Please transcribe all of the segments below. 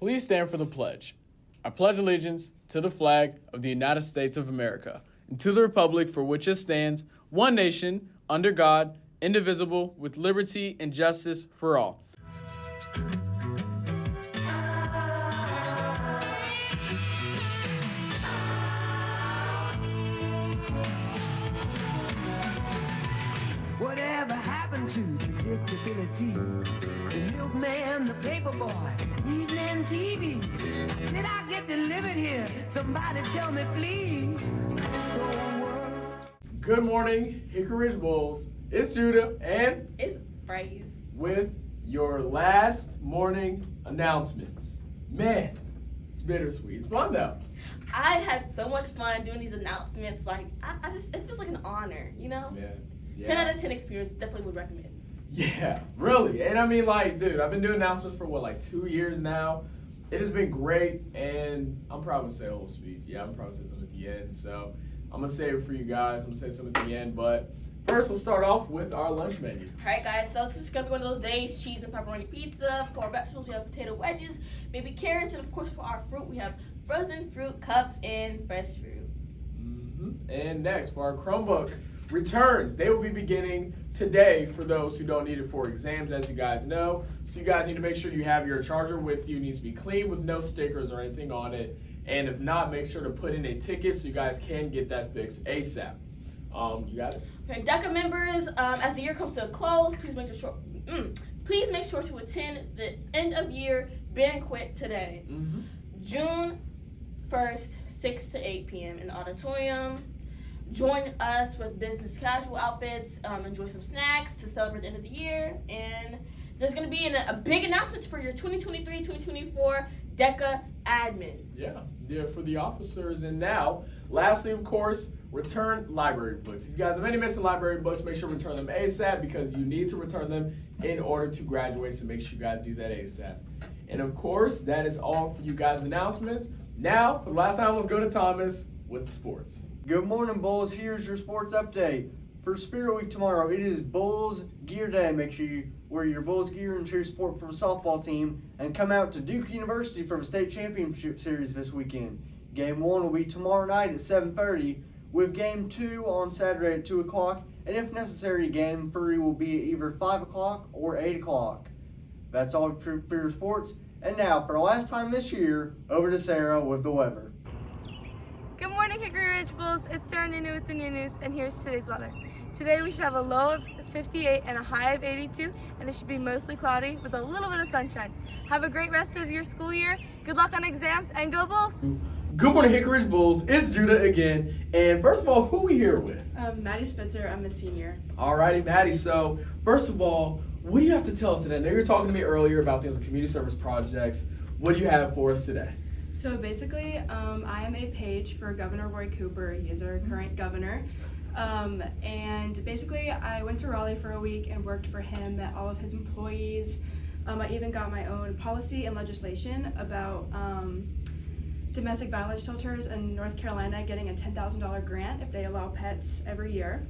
Please stand for the pledge. I pledge allegiance to the flag of the United States of America and to the republic for which it stands, one nation, under God, indivisible, with liberty and justice for all. Whatever happened to predictability? The milkman, the paper boy, evening TV. Did I get delivered here? Somebody tell me, please. Good morning, Hickory Ridge Bulls. It's Judah and it's Bryce with your last morning announcements. Man, it's bittersweet. It's fun though. I had so much fun doing these announcements. Like, I just, it feels like an honor, you know? Yeah. 10 out of 10 experience, definitely would recommend. Yeah, really. And I mean, like, dude, I've been doing announcements for 2 years now. It has been great, and I'm probably going to say a whole speech. Yeah, I'm probably going to say something at the end. So I'm going to save it for you guys. I'm going to say something at the end. But first, let's start off with our lunch menu. All right, guys. So this is going to be one of those days. Cheese and pepperoni pizza. For our vegetables, we have potato wedges, baby carrots, and, of course, for our fruit, we have frozen fruit cups and fresh fruit. And next, for our Chromebook returns, they will be beginning today for those who don't need it for exams, as you guys know. So you guys need to make sure you have your charger with you. It needs to be clean with no stickers or anything on it. And if not, make sure to put in a ticket so you guys can get that fixed ASAP. You got it? Okay, DECA members, as the year comes to a close, please make sure to attend the end of year banquet today. June 1st, 6 to 8 p.m. in the auditorium. Join us with business casual outfits, enjoy some snacks to celebrate the end of the year, and there's going to be a big announcement for your 2023-2024 DECA admin. Yeah, for the officers. And now, lastly, of course, return library books. If you guys have any missing library books, make sure to return them ASAP because you need to return them in order to graduate, so make sure you guys do that ASAP. And of course, that is all for you guys' announcements. Now, for the last time, let's go to Thomas with sports. Good morning, Bulls. Here's your sports update. For Spirit Week tomorrow, it is Bulls Gear Day. Make sure you wear your Bulls gear and show your support for the softball team and come out to Duke University for the state championship series this weekend. Game 1 will be tomorrow night at 7:30, with Game 2 on Saturday at 2 o'clock, and if necessary, Game 3 will be at either 5 o'clock or 8 o'clock. That's all for your sports. And now, for the last time this year, over to Sarah with the weather. Good morning, Hickory Ridge Bulls. It's Sarah Nunu with the New News, and here's today's weather. Today we should have a low of 58 and a high of 82, and it should be mostly cloudy with a little bit of sunshine. Have a great rest of your school year. Good luck on exams, and go Bulls! Good morning, Hickory Ridge Bulls. It's Judah again. And first of all, who are we here with? Maddie Spencer. I'm a senior. All righty, Maddie. So first of all, what do you have to tell us today? I know you were talking to me earlier about things like community service projects. What do you have for us today? So basically, I am a page for Governor Roy Cooper. He is our current governor. And basically, I went to Raleigh for a week and worked for him, met all of his employees. I even got my own policy and legislation about domestic violence shelters in North Carolina getting a $10,000 grant if they allow pets every year.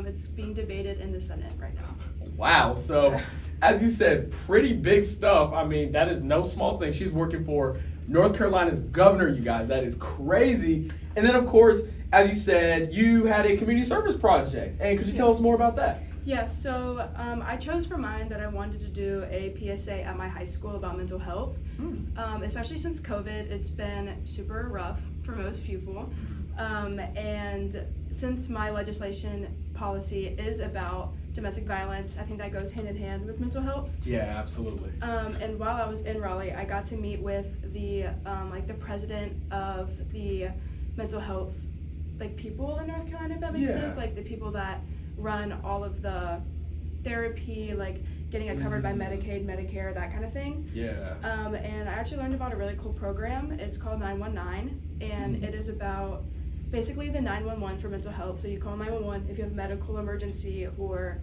It's being debated in the Senate right now. Wow. So, as you said, pretty big stuff. I mean, that is no small thing. She's working for North Carolina's governor, you guys. That is crazy. And then, of course, as you said, you had a community service project. And could you tell us more about that? Yeah, so I chose for mine that I wanted to do a PSA at my high school about mental health. Especially since COVID, it's been super rough for most people. And since my legislation policy is about domestic violence, I think that goes hand in hand with mental health. Yeah, absolutely. And while I was in Raleigh, I got to meet with the the president of the mental health people in North Carolina, if that makes sense. Like the people that run all of the therapy, getting it covered by Medicaid, Medicare, that kind of thing. Yeah. And I actually learned about a really cool program. It's called 919, and it is about basically the 911 for mental health. So you call 911 if you have a medical emergency or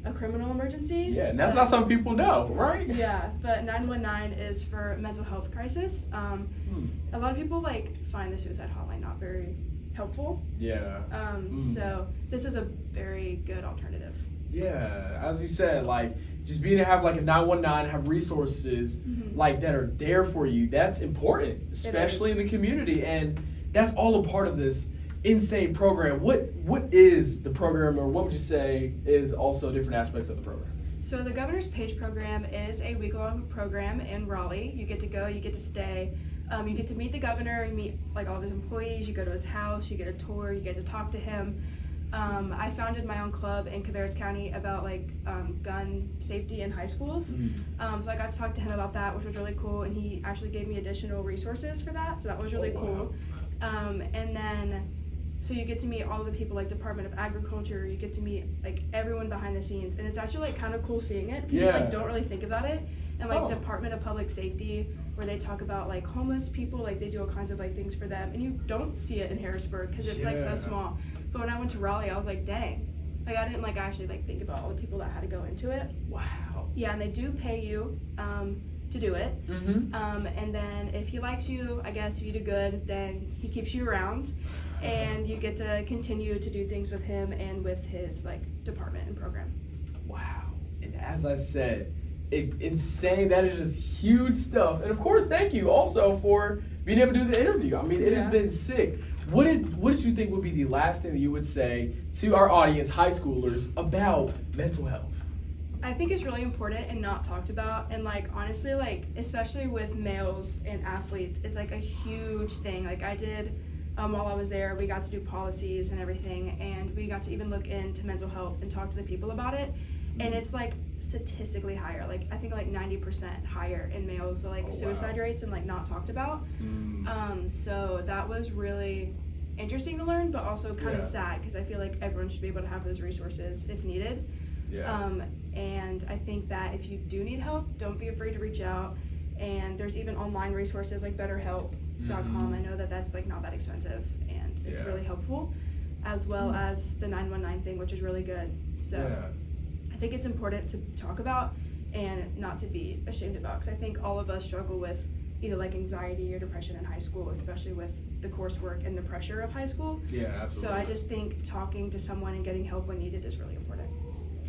a criminal emergency. Yeah, and that's not something people know, right? Yeah, but 919 is for mental health crisis. A lot of people find the suicide hotline not very helpful. Yeah. So this is a very good alternative. Yeah, as you said, just being to have like a 919, have resources like that are there for you. That's important, especially in the community, and that's all a part of this insane program. What is the program, or what would you say is also different aspects of the program? So the Governor's Page program is a week-long program in Raleigh. You get to go, you get to stay, you get to meet the governor, you meet like all of his employees, you go to his house, you get a tour, you get to talk to him. I founded my own club in Cabarrus County about like gun safety in high schools. So I got to talk to him about that, which was really cool, and he actually gave me additional resources for that, so that was really cool. And then so you get to meet all the people like Department of Agriculture, you get to meet like everyone behind the scenes, and it's actually like kind of cool seeing it because you like don't really think about it. And like Department of Public Safety, where they talk about like homeless people, like they do all kinds of like things for them, and you don't see it in Harrisburg because it's like so small. But when I went to Raleigh, I was like, dang, like I didn't like actually like think about all the people that had to go into it. Wow. Yeah, and they do pay you to do it. And then if he likes you, I guess if you do good, then he keeps you around, and you get to continue to do things with him and with his like department and program. Wow. And as I said, insane. That is just huge stuff. And of course, thank you also for being able to do the interview. I mean, it has been sick. What did you think would be the last thing that you would say to our audience, high schoolers, about mental health? I think it's really important and not talked about, and like honestly, like especially with males and athletes, it's like a huge thing. Like I did while I was there, we got to do policies and everything, and we got to even look into mental health and talk to the people about it. And it's like statistically higher, like I think like 90% higher in males, so like suicide rates and like not talked about. So that was really interesting to learn, but also kind of sad because I feel like everyone should be able to have those resources if needed. And I think that if you do need help, don't be afraid to reach out. And there's even online resources like BetterHelp.com. I know that that's like not that expensive, and it's really helpful, as well as the 919 thing, which is really good. So I think it's important to talk about and not to be ashamed about, because I think all of us struggle with either like anxiety or depression in high school, especially with the coursework and the pressure of high school. Absolutely. So I just think talking to someone and getting help when needed is really important.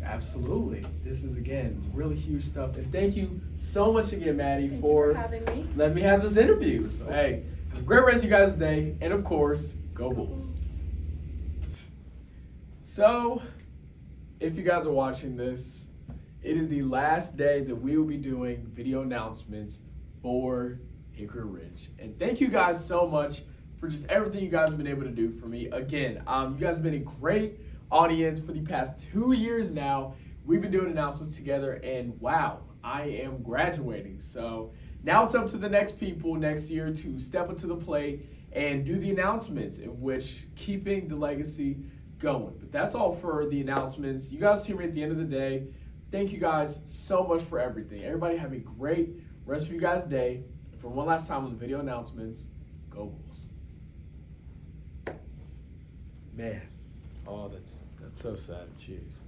Absolutely. This is, again, really huge stuff. And thank you so much again, Maddie, Thank for you for having me. letting me have this interview. So, hey, have a great rest of you guys' day. And, of course, go Bulls. So, if you guys are watching this, it is the last day that we will be doing video announcements for Hickory Ridge. And thank you guys so much for just everything you guys have been able to do for me. Again, you guys have been a great audience for the past 2 years now. We've been doing announcements together, and wow, I am graduating. So now it's up to the next people next year to step up to the plate and do the announcements, in which keeping the legacy going. But that's all for the announcements. You guys hear me at the end of the day. Thank you guys so much for everything. Everybody have a great rest of you guys' day. And for one last time on the video announcements, go Bulls. Man. Oh, that's so sad. Jeez.